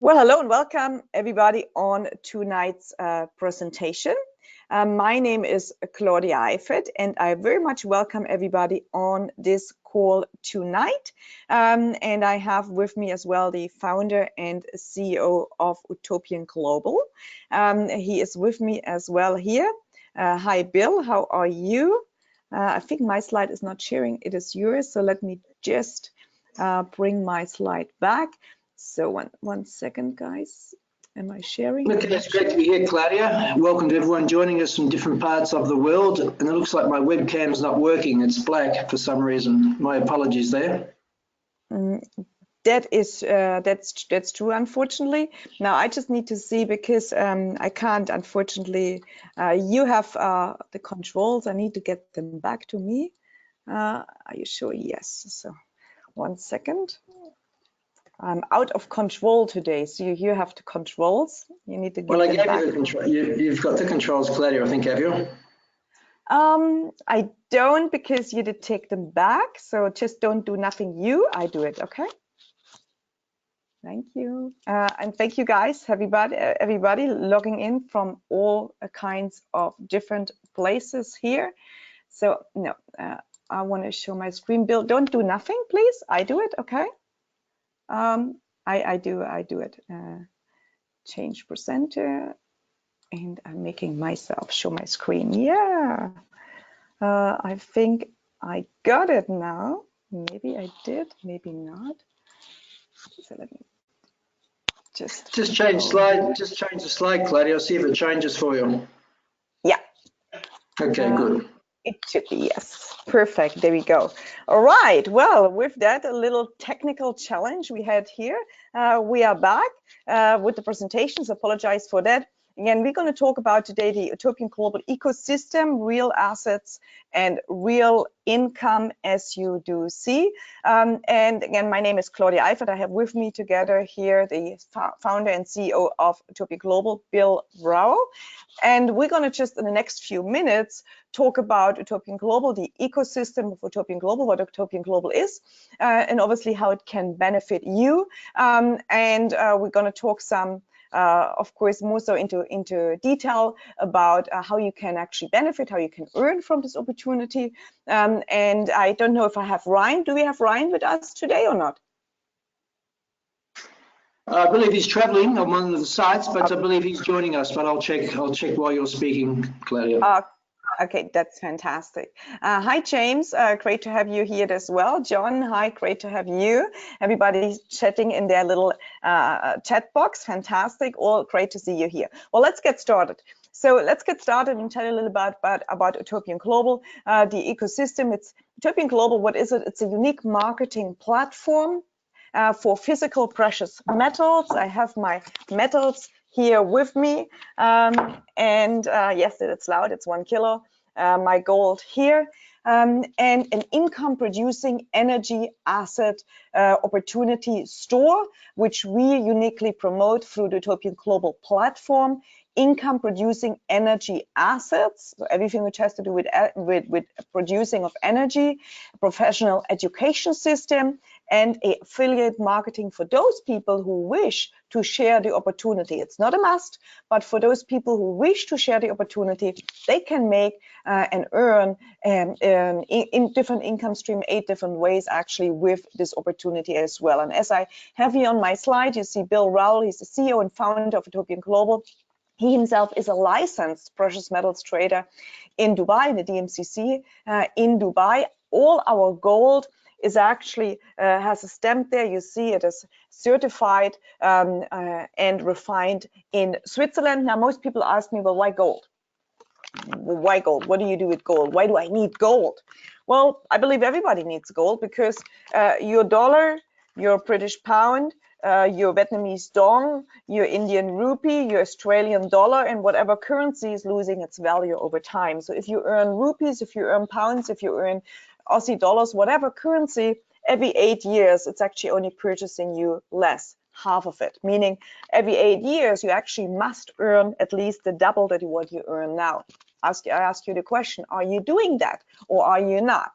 Well, hello and welcome everybody on tonight's presentation. My name is Claudia Eifert and I very much welcome everybody on this call tonight. And I have with me as well the founder and CEO of Utopian Global. He is with me as well here. Hi, Bill, how are you? I think my slide is not sharing, it is yours. So let me just bring my slide back. So one second, guys. Am I sharing? Okay, it's great to be here, Claudia. Welcome to everyone joining us from different parts of the world. And it looks like my webcam's not working. It's black for some reason. My apologies there. That's true, unfortunately. Now I just need to see because I can't, unfortunately. You have the controls. I need to get them back to me. Are you sure? Yes. So 1 second. I'm out of control today, so you have the controls. You need to give Well, I them gave back. you the control. You've got the controls, Claudia, I think, have you? I don't, because you did take them back. So just don't do nothing you. I do it, okay? Thank you. And thank you guys, everybody logging in from all kinds of different places here. So no, I want to show my screen. Bill, don't do nothing, please. I do it, okay? I do it. Change presenter, and I'm making myself show my screen. Yeah, I think I got it now. Maybe I did, maybe not. So let me just change slide. Just change the slide, Claudia. I'll see if it changes for you. Yeah. Okay, good. It should be, yes. Perfect. There we go. All right. Well, with that, a little technical challenge we had here. We are back with the presentations. Apologize for that. Again, we're going to talk about today the Utopian Global ecosystem, real assets and real income, as you do see. And again, my name is Claudia Eifert. I have with me together here the founder and CEO of Utopian Global, Bill Rao. And we're going to just in the next few minutes talk about Utopian Global, the ecosystem of Utopian Global, what Utopian Global is, and obviously how it can benefit you. And we're going to talk some of course, more so into detail about how you can actually benefit, how you can earn from this opportunity. And I don't know if I have Ryan. Do we have Ryan with us today or not? I believe he's traveling on one of the sites, but I believe he's joining us. But I'll check while you're speaking, Claudia. Okay, that's fantastic. Hi, James. Great to have you here as well. John, hi, great to have you. Everybody's chatting in their little chat box. Fantastic. All great to see you here. Well, let's get started. So let's get started and tell you a little about Utopian Global, the ecosystem. It's Utopian Global. What is it? It's a unique marketing platform for physical precious metals. I have my metals here with me, and yes, it's loud, it's 1 kilo, my gold here, and an income producing energy asset opportunity store, which we uniquely promote through the Utopian Global platform. Income producing energy assets, so everything which has to do with producing of energy, a professional education system, and affiliate marketing for those people who wish to share the opportunity. It's not a must, but for those people who wish to share the opportunity, they can make and earn in different income stream, 8 different ways actually with this opportunity as well. And as I have here on my slide, you see Bill Rowell. He's the CEO and founder of Utopian Global. He himself is a licensed precious metals trader in Dubai, in the DMCC in Dubai. All our gold is actually has a stamp there. You see it is certified and refined in Switzerland. Now, most people ask me, well, why gold? Why gold? What do you do with gold? Why do I need gold? Well, I believe everybody needs gold because your dollar, your British pound, your Vietnamese dong, your Indian rupee, your Australian dollar, and whatever currency is losing its value over time. So if you earn rupees, if you earn pounds, if you earn Aussie dollars, whatever currency, every 8 years, it's actually only purchasing you less, half of it, meaning every 8 years, you actually must earn at least the double that what you earn now. I ask you the question, are you doing that or are you not?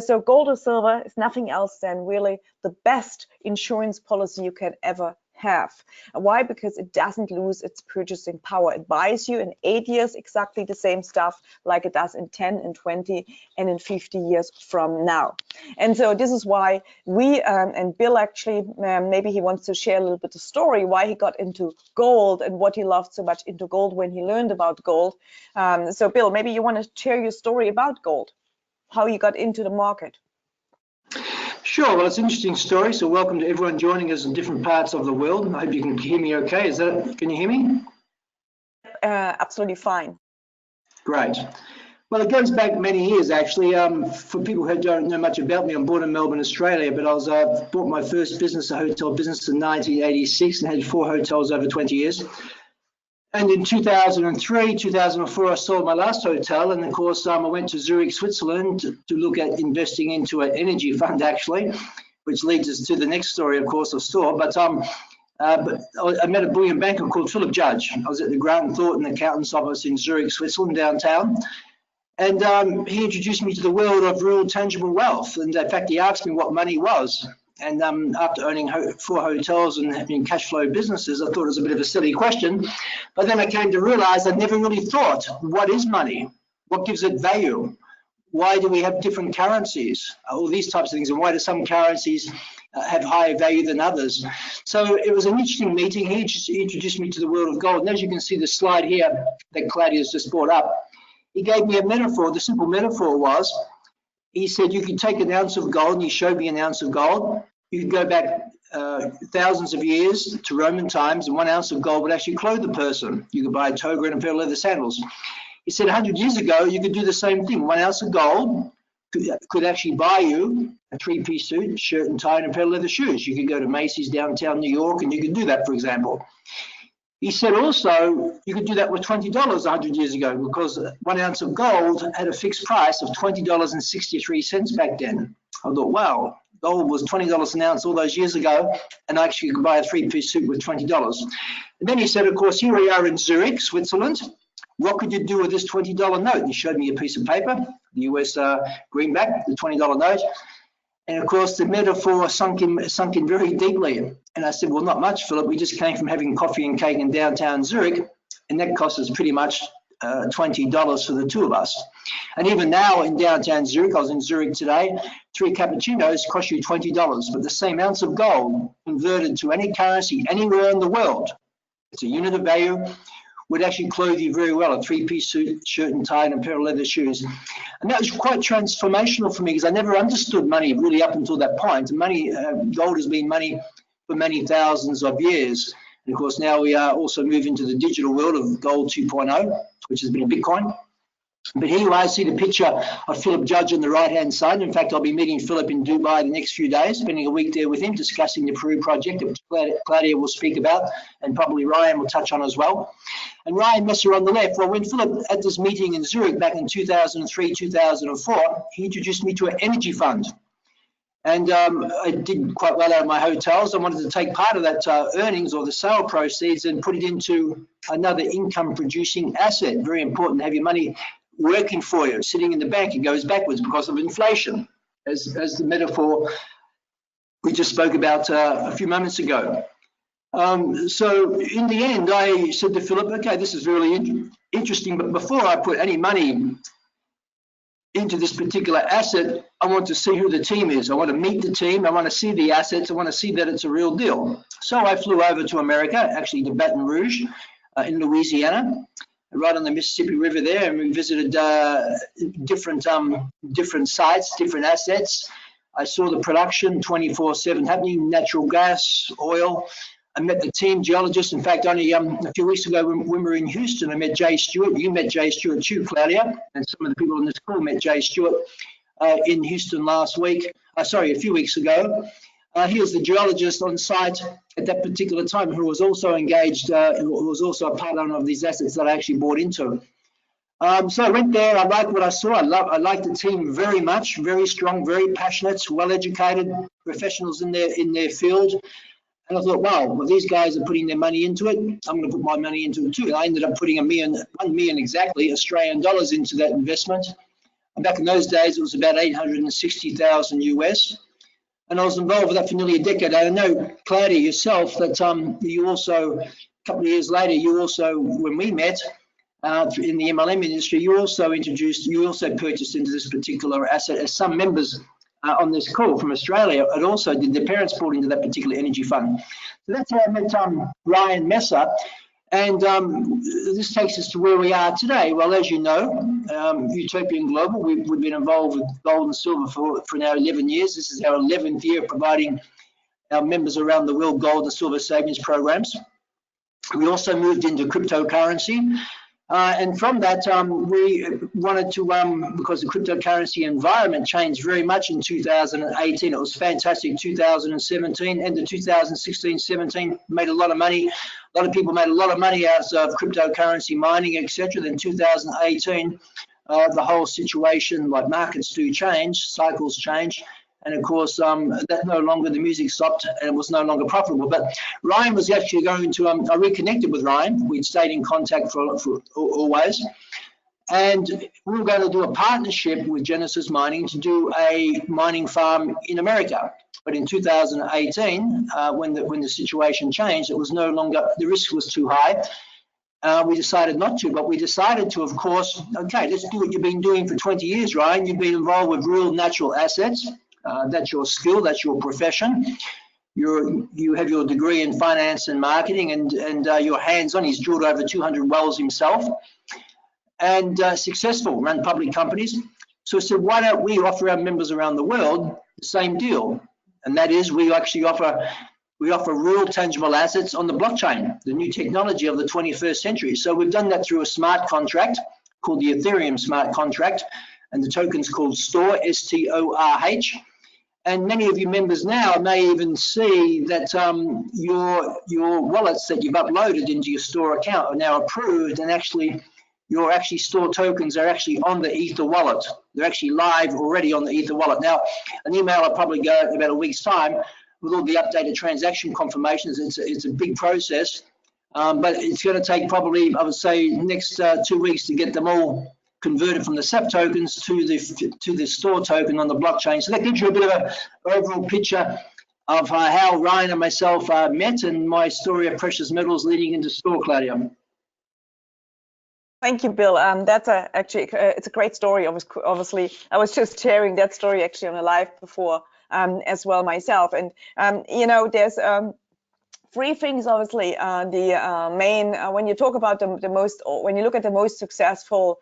So gold or silver is nothing else than really the best insurance policy you can ever have. Why? Because it doesn't lose its purchasing power. It buys you in 8 years exactly the same stuff like it does in 10, in 20, and in 50 years from now. And so this is why we, and Bill actually, maybe he wants to share a little bit of story why he got into gold and what he loved so much into gold when he learned about gold. So Bill, maybe you want to share your story about gold, how you got into the market. Sure, well, it's an interesting story. So welcome to everyone joining us in different parts of the world. I hope you can hear me okay. Can you hear me? Absolutely fine. Great. Well, it goes back many years, actually. For people who don't know much about me, I'm born in Melbourne, Australia, but I bought my first business, a hotel business, in 1986 and had 4 hotels over 20 years. And in 2003, 2004, I sold my last hotel. And of course, I went to Zurich, Switzerland to look at investing into an energy fund, actually, which leads us to the next story, of course, of store. But I met a brilliant banker called Philip Judge. I was at the Grant and Thornton Accountants Office in Zurich, Switzerland, downtown. And he introduced me to the world of real tangible wealth. And in fact, he asked me what money was. And after owning 4 hotels and having cash flow businesses, I thought it was a bit of a silly question. But then I came to realize I'd never really thought, what is money? What gives it value? Why do we have different currencies? All these types of things. And why do some currencies have higher value than others? So it was an interesting meeting. He introduced me to the world of gold. And as you can see the slide here that Claudia's just brought up, he gave me a metaphor. The simple metaphor was, he said, you could take an ounce of gold, and he showed me an ounce of gold. You could go back thousands of years to Roman times, and 1 ounce of gold would actually clothe the person. You could buy a toga and a pair of leather sandals. He said 100 years ago, you could do the same thing. 1 ounce of gold could actually buy you a 3-piece suit, shirt and tie, and a pair of leather shoes. You could go to Macy's downtown New York, and you could do that, for example. He said also you could do that with $20 100 years ago, because 1 ounce of gold had a fixed price of $20.63 back then. I thought, wow, gold was $20 an ounce all those years ago, and I actually could buy a 3-piece suit with $20. And then he said, of course, here we are in Zurich, Switzerland. What could you do with this $20 note? And he showed me a piece of paper, the US greenback, the $20 note. And of course, the metaphor sunk in very deeply. And I said, well, not much, Philip. We just came from having coffee and cake in downtown Zurich, and that cost us pretty much $20 for the 2 of us. And even now in downtown Zurich, I was in Zurich today, 3 cappuccinos cost you $20, but the same ounce of gold converted to any currency anywhere in the world, it's a unit of value, would actually clothe you very well, a 3-piece suit, shirt and tie, and a pair of leather shoes. And that was quite transformational for me, because I never understood money really up until that point. Money, gold has been money for many thousands of years. And of course, now we are also moving to the digital world of gold 2.0, which has been a Bitcoin. But here I see the picture of Philip Judge on the right-hand side. In fact, I'll be meeting Philip in Dubai the next few days, spending a week there with him, discussing the Peru project, which Claudia will speak about, and probably Ryan will touch on as well. And Ryan Messer on the left. Well, when Philip at this meeting in Zurich back in 2003, 2004, he introduced me to an energy fund. And I did quite well out of my hotels. I wanted to take part of that earnings or the sale proceeds and put it into another income-producing asset. Very important to have your money working for you, sitting in the bank. It goes backwards because of inflation, as the metaphor we just spoke about a few moments ago. So in the end, I said to Philip, okay, this is really interesting, but before I put any money into this particular asset, I want to see who the team is. I want to meet the team. I want to see the assets. I want to see that it's a real deal. So I flew over to America, actually to Baton Rouge in Louisiana, right on the Mississippi River there, and we visited different sites, different assets. I saw the production 24/7 happening, natural gas, oil. I met the team geologists. In fact, only a few weeks ago when we were in Houston, I met Jay Stewart. You met Jay Stewart too, Claudia, and some of the people on this call met Jay Stewart in Houston last week. A few weeks ago. He was the geologist on site at that particular time, who was also engaged, who was also a part owner of these assets that I actually bought into. So I went there. I liked what I saw. I liked the team very much. Very strong, very passionate, well-educated professionals in their field. And I thought, wow, well, these guys are putting their money into it. I'm going to put my money into it too. And I ended up putting $1 million exactly Australian dollars into that investment. And back in those days, it was about 860,000 US. and I was involved with that for nearly a decade. I know, Claudia, yourself, that you also, a couple of years later, you also, when we met in the MLM industry, you also purchased into this particular asset, as some members on this call from Australia had also did. Their parents bought into that particular energy fund. So that's how I met Ryan Messer. And this takes us to where we are today. Well, as you know, Utopian Global, we've been involved with gold and silver for now 11 years. This is our 11th year of providing our members around the world gold and silver savings programs. We also moved into cryptocurrency. And from that, we wanted to, because the cryptocurrency environment changed very much in 2018. It was fantastic. 2017, end of 2016, 17, made a lot of money. A lot of people made a lot of money out of cryptocurrency mining, etc. Then 2018, the whole situation, like markets do change, cycles change. And of course, that no longer, the music stopped and it was no longer profitable. But Ryan was actually going to, I reconnected with Ryan. We'd stayed in contact for always. And we were going to do a partnership with Genesis Mining to do a mining farm in America. But in 2018, when the situation changed, it was no longer, the risk was too high. We decided not to, but we decided to, of course, okay, let's do what you've been doing for 20 years, Ryan. You've been involved with real natural assets. That's your skill, that's your profession. You have your degree in finance and marketing, and you're hands-on. He's drilled over 200 wells himself, and successful, run public companies. So I said, why don't we offer our members around the world the same deal? And that is, we actually offer real tangible assets on the blockchain, the new technology of the 21st century. So we've done that through a smart contract called the Ethereum smart contract, and the token's called STORH, S-T-O-R-H. And many of you members now may even see that your wallets that you've uploaded into your STORH account are now approved, and actually your STORH tokens are actually on the Ether wallet. They're actually live already on the Ether wallet. Now, an email will probably go in about a week's time with all the updated transaction confirmations. It's a big process, but it's going to take probably, I would say, next 2 weeks to get them all converted from the SAP tokens to the STORH token on the blockchain. So that gives you a bit of an overall picture of how Ryan and myself met, and my story of precious metals leading into STORH, Claudia. Thank you, Bill. That's actually it's a great story. Obviously, I was just sharing that story actually on a live before as well myself. And you know, there's three things, obviously. The main, when you talk about the most, when you look at the most successful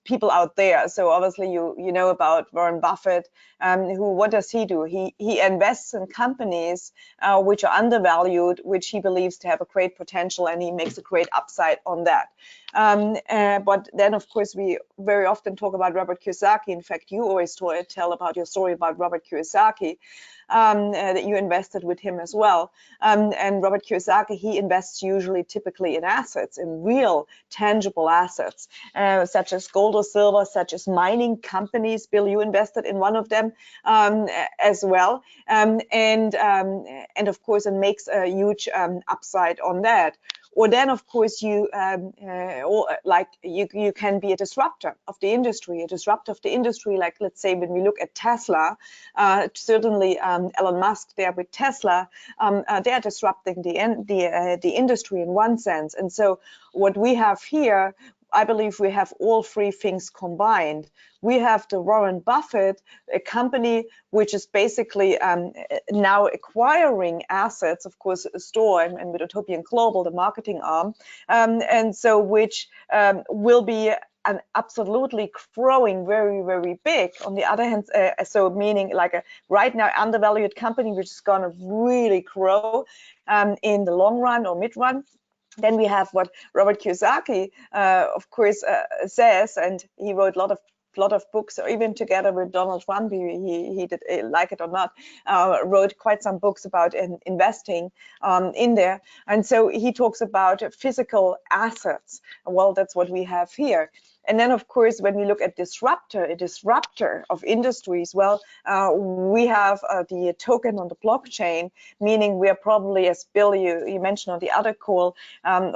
people out there, so obviously you know about Warren Buffett, what does he do? He invests in companies which are undervalued, which he believes to have a great potential, and he makes a great upside on that. But then, of course, we very often talk about Robert Kiyosaki. In fact, you always tell about your story about Robert Kiyosaki, that you invested with him as well. And Robert Kiyosaki, he invests usually typically in assets, in real tangible assets, such as gold or silver, such as mining companies. Bill, you invested in one of them as well. And of course, it makes a huge upside on that. Or then, of course, you can be a disruptor of the industry, like, let's say, when we look at Tesla, certainly Elon Musk there with Tesla, they're disrupting the industry in one sense. And so what we have here, I believe we have all three things combined. We have the Warren Buffett, a company which is basically now acquiring assets, of course, STORH and with Utopian Global, the marketing arm, and so which will be absolutely growing very, very big. On the other hand, so meaning like a right now undervalued company which is going to really grow in the long run or mid run. Then we have what Robert Kiyosaki, of course, says, and he wrote a lot of books, or even together with Donald Trump, he did, like it or not, wrote quite some books about investing in there. And so he talks about physical assets. Well, that's what we have here. And then, of course, when we look at a disruptor of industries, well, we have the token on the blockchain, meaning we are probably, as Bill, you mentioned on the other call,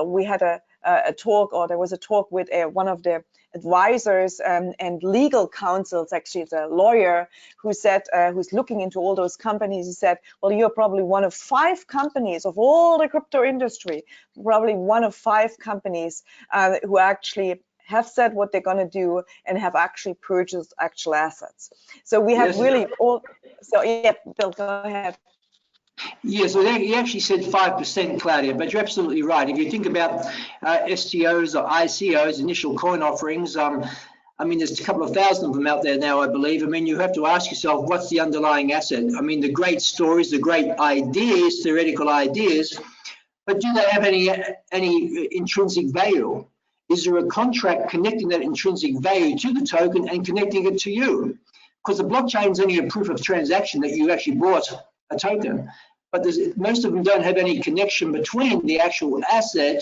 we had a talk, or there was a talk with one of the advisors and legal counsels. Actually, it's a lawyer who said, who's looking into all those companies. He said, well, you're probably one of 5 companies of all the crypto industry, probably one of 5 companies who actually have said what they're going to do and have actually purchased actual assets. So we have really all. So yeah, Bill, go ahead. Yeah, so he actually said 5%, Claudia, but you're absolutely right. If you think about STOs or ICOs, initial coin offerings, I mean, there's a couple of thousand of them out there now, I believe. I mean, you have to ask yourself, what's the underlying asset? I mean, the great stories, the great ideas, theoretical ideas, but do they have any intrinsic value? Is there a contract connecting that intrinsic value to the token and connecting it to you? Because the blockchain is only a proof of transaction that you actually bought a token, but most of them don't have any connection between the actual asset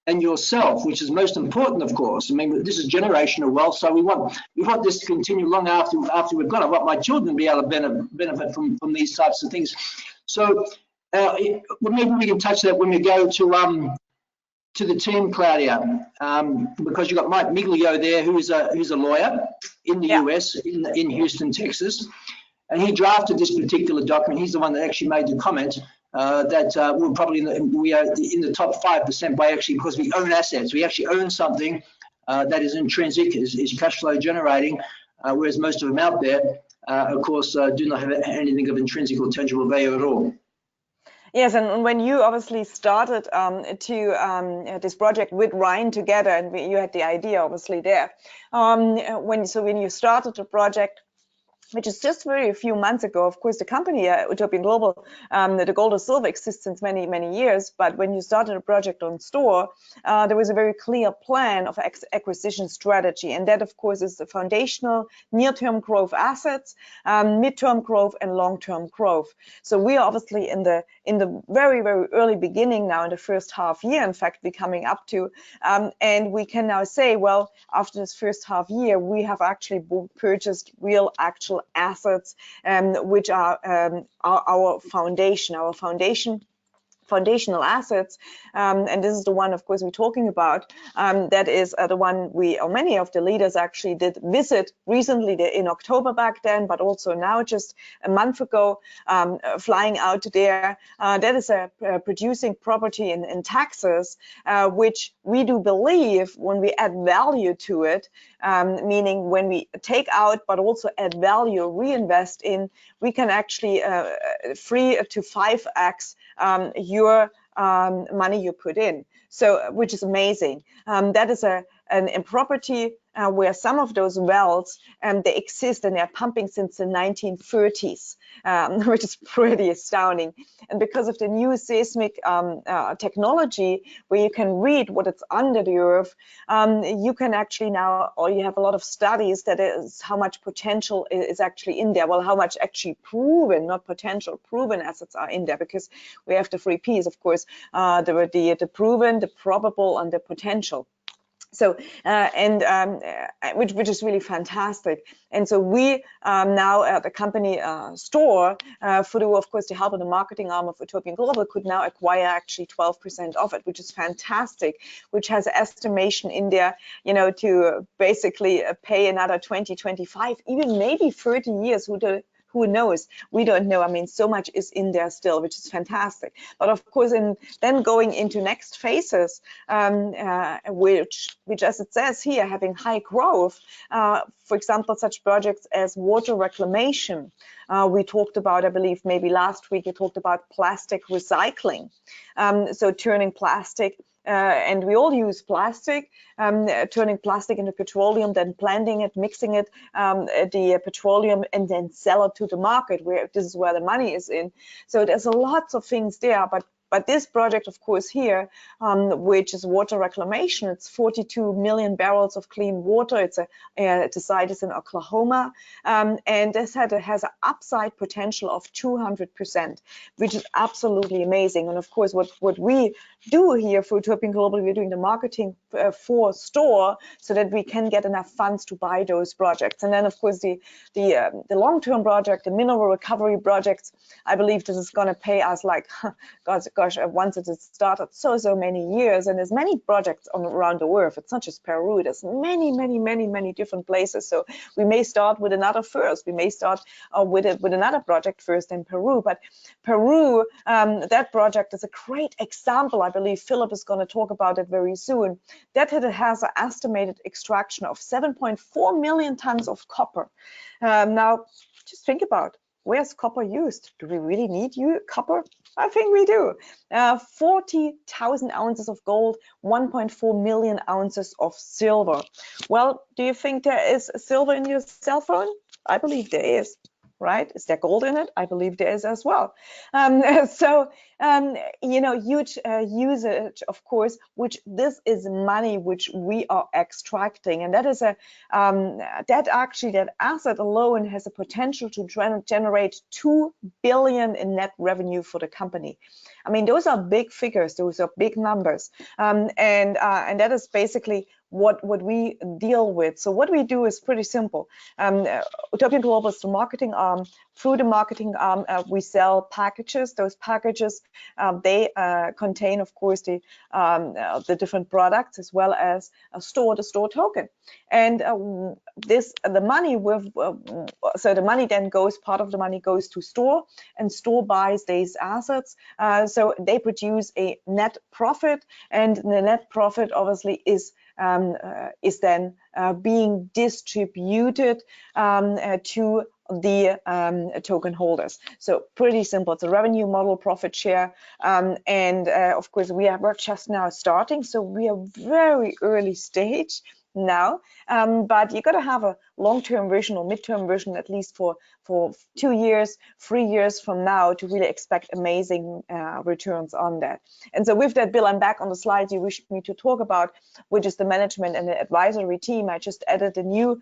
and yourself, which is most important, of course. I mean, this is generational wealth, so we want this to continue long after we've gone. I want my children to be able to benefit from these types of things. So well, maybe we can touch that when we go to the team, Claudia, because you've got Mike Miglio there, who's a lawyer in the US, in Houston, Texas. And he drafted this particular document. He's the one that actually made the comment that we're probably we are in the top 5% by actually, because we own assets. We actually own something that is intrinsic, is cash flow generating, whereas most of them out there, of course, do not have anything of intrinsic or tangible value at all. Yes, and when you obviously started this project with Ryan together, and you had the idea obviously there, when you started the project, which is just very a few months ago. Of course, the company, Utopian Global, the gold or silver exists since many, many years. But when you started a project on Store, there was a very clear plan of acquisition strategy. And that, of course, is the foundational near-term growth assets, mid-term growth, and long-term growth. So we are obviously in the very, very early beginning now, in the first half year, in fact, we're coming up to. And we can now say, well, after this first half year, we have actually purchased real, actual assets, which are our foundational assets, and this is the one, of course, we're talking about. That is the one many of the leaders actually did visit recently in October back then, but also now just a month ago, flying out there. That is a producing property in Texas, which we do believe when we add value to it, meaning when we take out but also add value, reinvest in, we can actually 3 to 5x your money you put in, so which is amazing. That is a property where some of those wells they exist and they're pumping since the 1930s, which is pretty astounding. And because of the new seismic technology, where you can read what it's under the earth, you can actually now, or you have a lot of studies that is how much potential is actually in there. Well, how much actually proven, not potential, proven assets are in there, because we have the 3 Ps, of course, the proven, the probable, and the potential. So which is really fantastic. And so we now at the company Store, through of course the help of the marketing arm of Utopian Global, could now acquire actually 12% of it, which is fantastic, which has an estimation in there, to basically pay another 20, 25, even maybe 30 years. Who knows? We don't know. I mean, so much is in there still, which is fantastic. But of course, then going into next phases, which as it says here, having high growth, for example, such projects as water reclamation. We talked about, I believe, maybe last week, we talked about plastic recycling. So turning plastic, and we all use plastic, turning plastic into petroleum, then blending it, mixing it, the petroleum, and then sell it to the market, where this is where the money is in. So there's lots of things there, but this project, of course, here, which is water reclamation, it's 42 million barrels of clean water. It's the site is in Oklahoma, and this has an upside potential of 200%, which is absolutely amazing. And of course, what we do here for Utopian Global, we're doing the marketing for Store, so that we can get enough funds to buy those projects. And then, of course, the long-term project, the mineral recovery projects, I believe this is going to pay us like God gosh, once it started so many years, and there's many projects around the world. It's not just Peru, there's many different places. So we may start with another first. We may start with another project first in Peru. But Peru, that project is a great example. I believe Philip is going to talk about it very soon. That it has an estimated extraction of 7.4 million tons of copper. Now, just think about, where's copper used? Do we really need copper? I think we do. 40,000 ounces of gold, 1.4 million ounces of silver. Well, do you think there is silver in your cell phone? I believe there is. Right? Is there gold in it? I believe there is as well. You know, huge usage, of course, which this is money which we are extracting. And that is that asset alone has a potential to generate 2 billion in net revenue for the company. I mean, those are big figures, those are big numbers. And that is basically what we deal with. So what we do is pretty simple. Utopian Global is the marketing arm. Through the marketing arm, we sell packages. Those packages, they contain, of course, the different products as well as the store token. And the money then goes, part of the money goes to store, and store buys these assets. So they produce a net profit, and the net profit obviously is then being distributed to the token holders. So pretty simple. It's a revenue model, profit share, and of course we're just now starting, so we are very early stage now, but you got to have a long-term vision or mid-term vision, at least for 2 years, 3 years from now, to really expect amazing returns on that. And so with that, Bill, I'm back on the slide you wished me to talk about, which is the management and the advisory team. I just added a new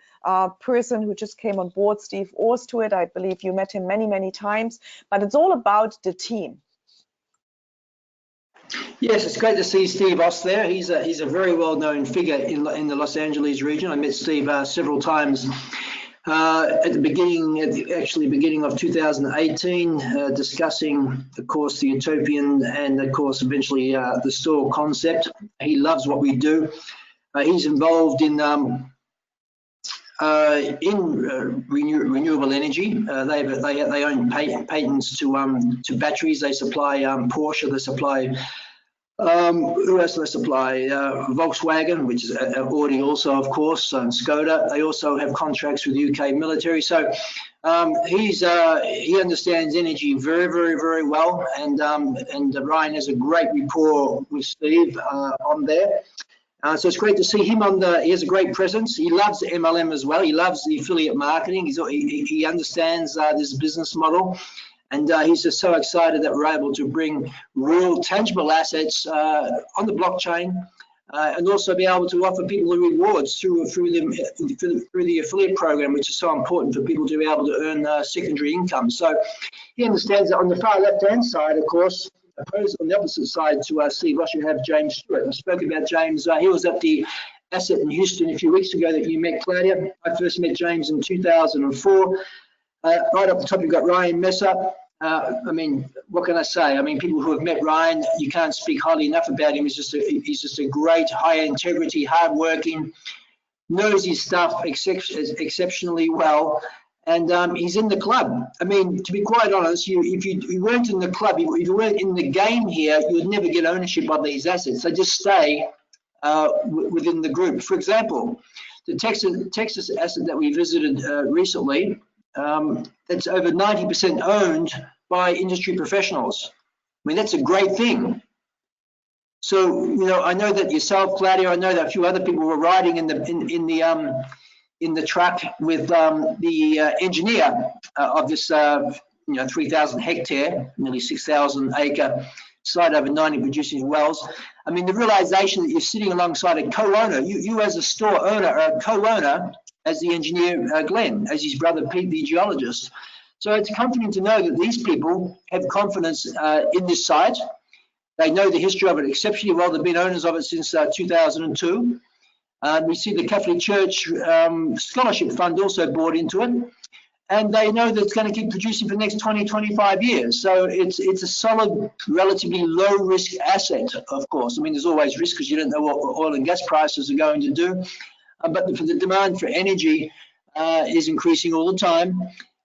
person who just came on board, Steve Ors, to it. I believe you met him many times, but it's all about the team. Yes, it's great to see Steve Oss there. He's a very well-known figure in the Los Angeles region. I met Steve several times at the beginning of 2018, discussing, of course, the Utopian and, of course, eventually the store concept. He loves what we do. He's involved in renewable energy. They own patents to batteries. They supply Porsche. They supply who else do they supply? Volkswagen, which is Audi also, of course, and Skoda. They also have contracts with the UK military. So he understands energy very well, and Ryan has a great rapport with Steve on there. So it's great to see him on he has a great presence. He loves MLM as well. He loves the affiliate marketing. He understands this business model. And he's just so excited that we're able to bring real tangible assets on the blockchain, and also be able to offer people the rewards through the affiliate program, which is so important for people to be able to earn secondary income. So he understands that. On the far left-hand side, of course, opposed on the opposite side to Steve Ross, you have James Stewart. I spoke about James. He was at the Asset in Houston a few weeks ago that you met, Claudia. I first met James in 2004. Right up the top, you've got Ryan Messer. I mean, what can I say? I mean, people who have met Ryan, you can't speak highly enough about him. He's just a great, high integrity, hardworking, knows his stuff exceptionally well, and he's in the club. I mean, to be quite honest, if you weren't in the club, if you weren't in the game here, you would never get ownership of these assets. They just stay within the group. For example, the Texas asset that we visited recently, that's over 90% owned by industry professionals. I mean, that's a great thing. So, you know, I know that yourself, Claudia, I know that a few other people were riding in the truck with the engineer of this, 3,000 hectare, nearly 6,000 acre site, over 90 producing wells. I mean, the realization that you're sitting alongside a co-owner, you as a store owner are a co-owner as the engineer, Glenn, as his brother Pete, the geologist. So it's comforting to know that these people have confidence in this site. They know the history of it exceptionally well. They've been owners of it since 2002. We see the Catholic Church Scholarship Fund also bought into it. and they know that it's going to keep producing for the next 20, 25 years. So it's a solid, relatively low risk asset, of course. I mean, there's always risk because you don't know what oil and gas prices are going to do. But the demand for energy is increasing all the time.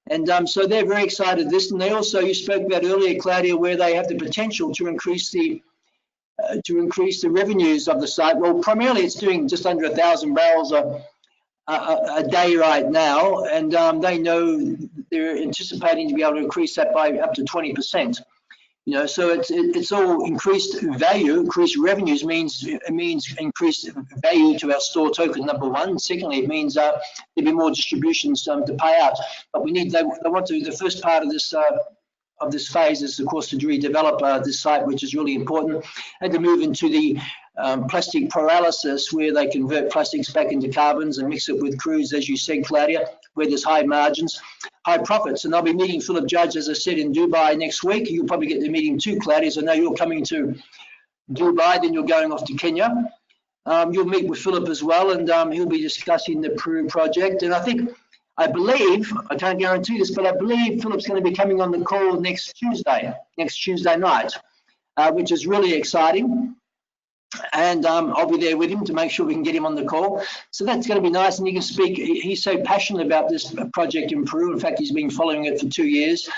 And so they're very excited at this. And they also, you spoke about earlier, Claudia, where they have the potential to increase the revenues of the site. Well, primarily it's doing just under 1,000 barrels a day right now, and they know they're anticipating to be able to increase that by up to 20%. You know, so it's all increased value, increased revenues means increased value to our store token, number one. Secondly, it means there'll be more distributions to pay out. But they want to, the first part of this phase is, of course, to redevelop this site, which is really important, and to move into the plastic pyrolysis, where they convert plastics back into carbons and mix it with crudes, as you said, Claudia, where there's high margins, high profits. And I'll be meeting Philip Judge, as I said, in Dubai next week. You'll probably get the meeting too, Claudia, so I know you're coming to Dubai, then you're going off to Kenya. You'll meet with Philip as well, and he'll be discussing the Peru project. And I believe, I can't guarantee this, but I believe Philip's going to be coming on the call next Tuesday night, which is really exciting. And I'll be there with him to make sure we can get him on the call. So that's going to be nice, and you can speak. He's so passionate about this project in Peru. In fact, he's been following it for 2 years.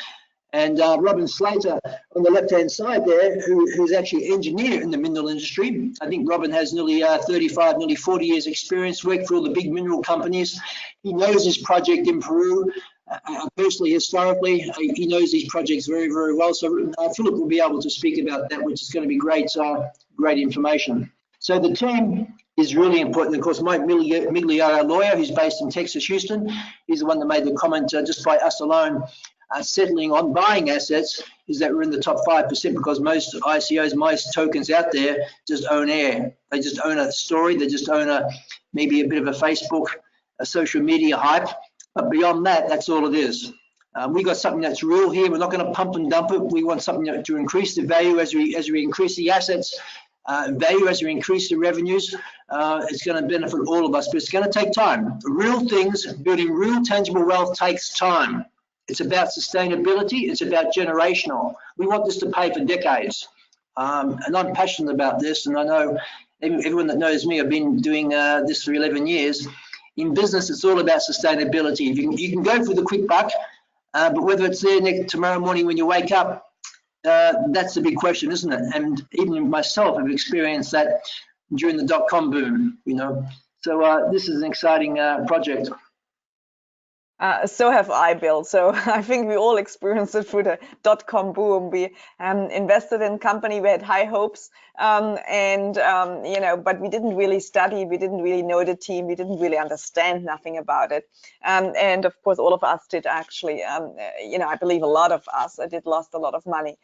And Robin Slater on the left-hand side there, who's actually an engineer in the mineral industry. I think Robin has nearly 35, nearly 40 years experience, worked for all the big mineral companies. He knows this project in Peru. Personally, historically, he knows these projects very, very well. So Philip will be able to speak about that, which is going to be great information. So the team is really important. Of course, Mike Migliore, our lawyer, who's based in Texas, Houston, he's the one that made the comment just by us alone settling on buying assets is that we're in the top 5%, because most ICOs, most tokens out there just own air. They just own a story. They just own maybe a bit of a Facebook, a social media hype. But beyond that, that's all it is. We got something that's real here. We're not going to pump and dump it. We want something to increase the value as we increase the assets value, as we increase the revenues. It's going to benefit all of us, but it's going to take time. Real things, building real tangible wealth takes time. It's about sustainability. It's about generational. We want this to pay for decades. And I'm passionate about this. And I know everyone that knows me, I've been doing this for 11 years. In business, it's all about sustainability. You can go for the quick buck, but whether it's there tomorrow morning when you wake up, that's the big question, isn't it? And even myself have experienced that during the dot-com boom, you know. So this is an exciting project. So have I, Bill. So I think we all experienced it through the dot-com boom. We invested in company, we had high hopes, you know, but we didn't really study, we didn't really know the team, we didn't really understand nothing about it. And of course, all of us did actually, you know, I believe a lot of us did lost a lot of money.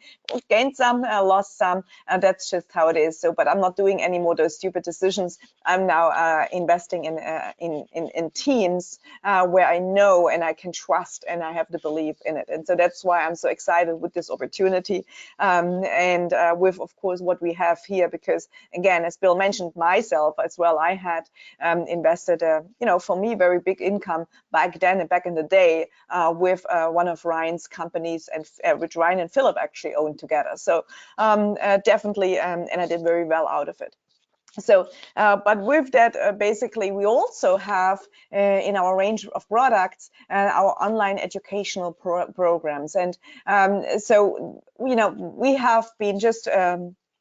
Gained some, lost some, and that's just how it is. So, but I'm not doing any more those stupid decisions. I'm now investing in teams where I know and I can trust and I have the belief in it. And so that's why I'm so excited with this opportunity and with, of course, what we have here, because again, as Bill mentioned, myself as well, I had invested, you know, for me, very big income back then and back in the day with one of Ryan's companies, and which Ryan and Philip actually owned together. So definitely, and I did very well out of it. So, but with that, basically, we also have in our range of products our online educational programs. And so, you know, we have been just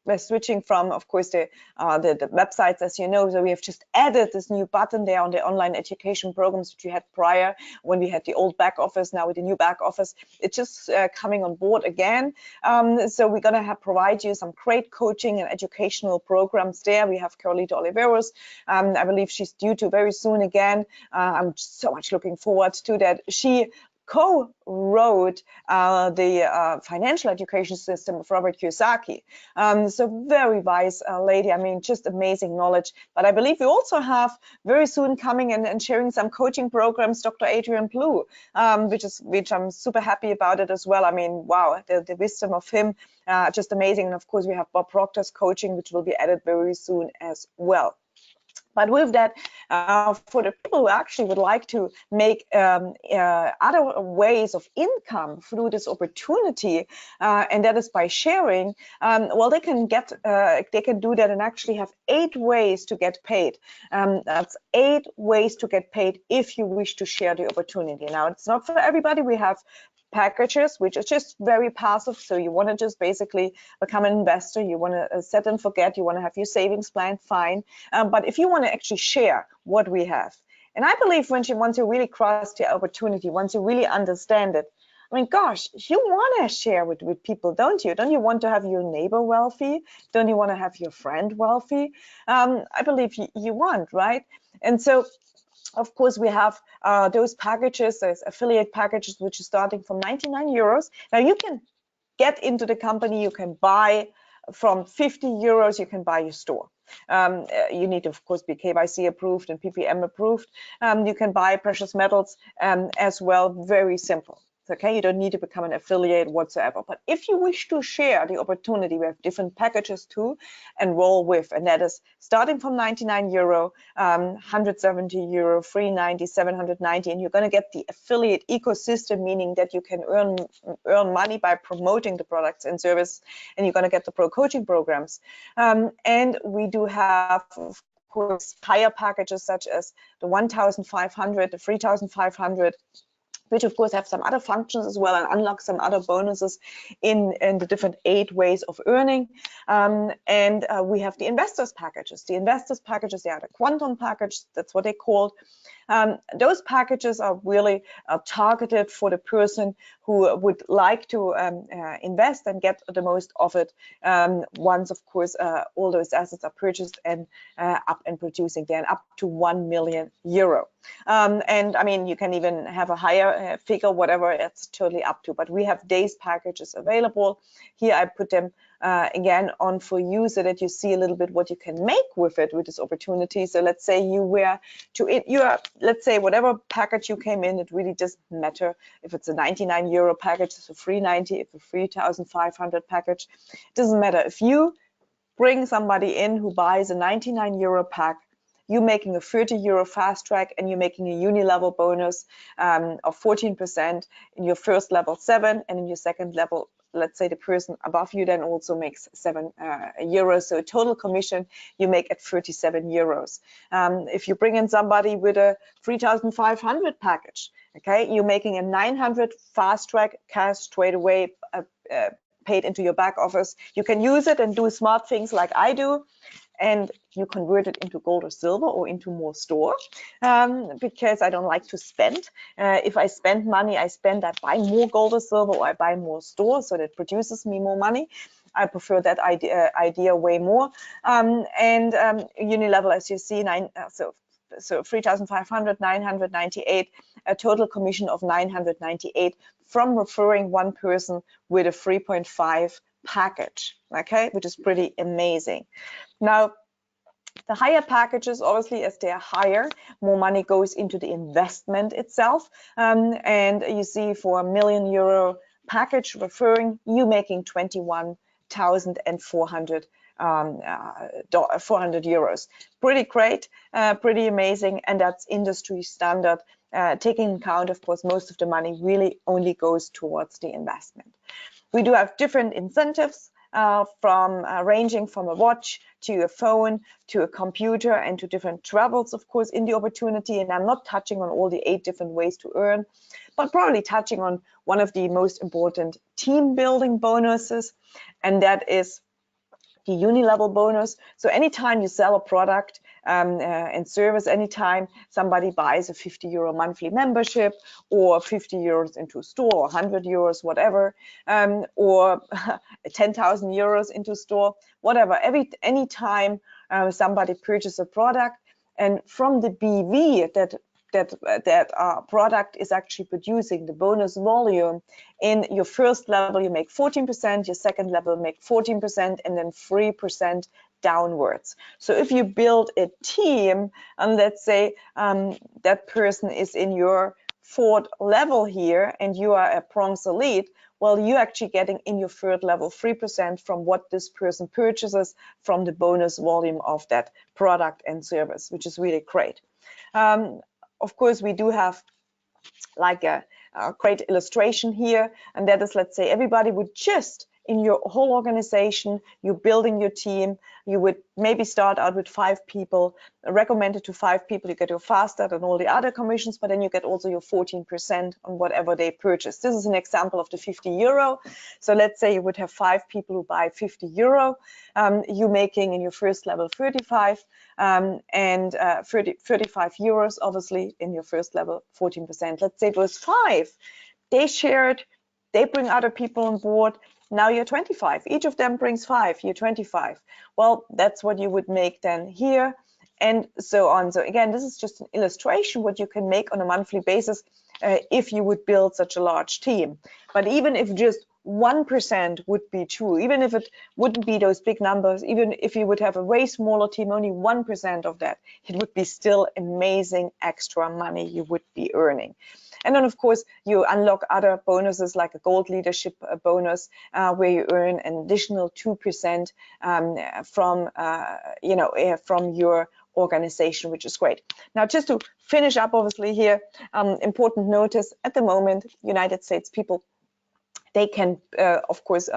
we're switching from, of course, the websites, as you know. So we have just added this new button there on the online education programs, which we had prior when we had the old back office. Now with the new back office, it's just coming on board again. So we're going to provide you some great coaching and educational programs there. We have Carolita Oliveros. I believe she's due to very soon again. I'm so much looking forward to that. She co-wrote the financial education system of Robert Kiyosaki. So very wise lady. I mean, just amazing knowledge. But I believe we also have very soon coming and sharing some coaching programs, Dr. Adrian Blue, which I'm super happy about it as well. I mean, wow, the wisdom of him, just amazing. And of course, we have Bob Proctor's coaching, which will be added very soon as well. But with that, for the people who actually would like to make other ways of income through this opportunity, and that is by sharing, well, they can do that and actually have 8 ways to get paid. That's 8 ways to get paid if you wish to share the opportunity. Now, it's not for everybody. We have packages which are just very passive, so you want to just basically become an investor, you want to set and forget, you want to have your savings plan, fine. But if you want to actually share what we have, and I believe once you really cross the opportunity, once you really understand it, I mean, gosh, you want to share with people, don't you? Don't you want to have your neighbor wealthy? Don't you want to have your friend wealthy? I believe you want, right? And so of course, we have those packages, those affiliate packages, which is starting from 99 euros. Now you can get into the company, you can buy from 50 euros, you can buy your store. You need to, of course, be KYC approved and PPM approved. You can buy precious metals as well, very simple. Okay, you don't need to become an affiliate whatsoever. But if you wish to share the opportunity, we have different packages to enroll with, and that is starting from 99 euro, 170 euro, 390, 790, and you're going to get the affiliate ecosystem, meaning that you can earn money by promoting the products and service, and you're going to get the pro coaching programs. And we do have, of course, higher packages such as the 1,500, the 3,500. Which of course have some other functions as well and unlock some other bonuses in the different 8 ways of earning. And we have the investors packages. The investors packages, they are the quantum package, that's what they called. Those packages are really targeted for the person who would like to invest and get the most of it once, of course, all those assets are purchased and up and producing, then up to 1 million euro. And I mean, you can even have a higher figure, whatever, it's totally up to. But we have days packages available. Here I put them again on for you so that you see a little bit what you can make with it, with this opportunity. So let's say you were to let's say whatever package you came in, it really doesn't matter if it's a 99 euro package, it's a 390, if a 3,500 package, it doesn't matter. If you bring somebody in who buys a 99 euro pack, you're making a 30 euro fast track and you're making a uni-level bonus of 14% in your first level 7, and in your second level, let's say the person above you then also makes 7 euros. So total commission you make at 37 euros. If you bring in somebody with a 3,500 package, okay, you're making a 900 fast track cash straight away paid into your back office. You can use it and do smart things like I do, and you convert it into gold or silver or into more store, because I don't like to spend. If I spend money, I buy more gold or silver, or I buy more store, so that produces me more money. I prefer that idea way more. Uni-level, as you see, so 3,500, 998, a total commission of 998 from referring one person with a 3.5 package, okay, which is pretty amazing. Now, the higher packages, obviously, as they are higher, more money goes into the investment itself. And you see, for $1 million euro package referring, you making 21,400 400 euros. Pretty great, pretty amazing, and that's industry standard. Taking account, of course, most of the money really only goes towards the investment. We do have different incentives, ranging from a watch to a phone to a computer and to different travels, of course, in the opportunity. And I'm not touching on all the 8 different ways to earn, but probably touching on one of the most important team building bonuses, and that is the uni-level bonus. So anytime you sell a product and service, anytime somebody buys a 50 euro monthly membership, or 50 euros into a store, or 100 euros, whatever, or 10,000 euros into store, whatever, anytime somebody purchases a product, and from the BV that product is actually producing, the bonus volume, in your first level you make 14%, your second level make 14%, and then 3% downwards. So if you build a team, and let's say that person is in your fourth level here and you are a bronze elite, well, you're actually getting in your third level 3% from what this person purchases from the bonus volume of that product and service, which is really great. Of course, we do have like a great illustration here, and that is, let's say everybody would just in your whole organization, you're building your team, you would maybe start out with 5 people, recommended to 5 people, you get your faster than all the other commissions, but then you get also your 14% on whatever they purchase. This is an example of the 50 euro. So let's say you would have 5 people who buy 50 euro, you're making in your first level 35 and 35 euros, obviously in your first level 14%. Let's say it was 5, they shared, they bring other people on board. Now you're 25. Each of them brings 5. You're 25. Well, that's what you would make then here, and so on. So again, this is just an illustration what you can make on a monthly basis if you would build such a large team. But even if just 1% would be true, even if it wouldn't be those big numbers, even if you would have a way smaller team, only 1% of that, it would be still amazing extra money you would be earning. And then, of course, you unlock other bonuses like a gold leadership bonus, where you earn an additional 2% from, from your organization, which is great. Now, just to finish up, obviously here, important notice at the moment, United States people, they can, of course,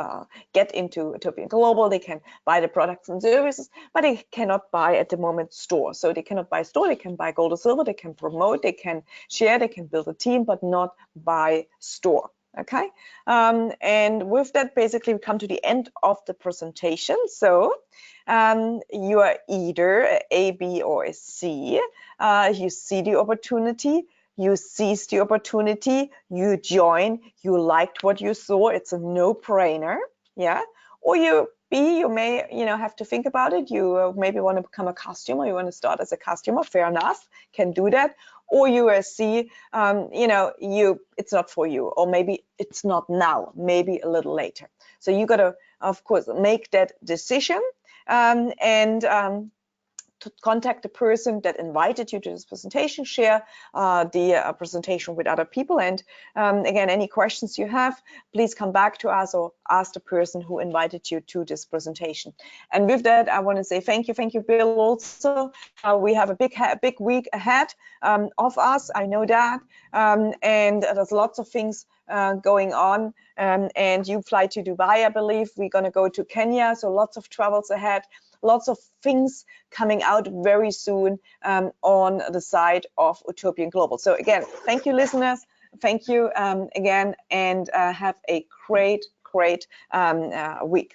get into Utopian Global. They can buy the products and services, but they cannot buy at the moment store. So they cannot buy store. They can buy gold or silver. They can promote. They can share. They can build a team, but not buy store. Okay. And with that, basically, we come to the end of the presentation. So you are either A, B, or a C. You see the opportunity. You seized the opportunity, you join, you liked what you saw, it's a no-brainer, yeah? Or you B, you may, have to think about it, you maybe want to become a customer, you want to start as a customer, fair enough, can do that. Or you are C, it's not for you, or maybe it's not now, maybe a little later. So you got to, of course, make that decision to contact the person that invited you to this presentation, share the presentation with other people. And again, any questions you have, please come back to us or ask the person who invited you to this presentation. And with that, I want to say thank you, Bill, also. We have a big week ahead of us, I know that. And there's lots of things going on. And you fly to Dubai, I believe. We're going to go to Kenya, so lots of travels ahead. Lots of things coming out very soon on the side of Utopian Global. So again, thank you, listeners. Thank you again, and have a great week.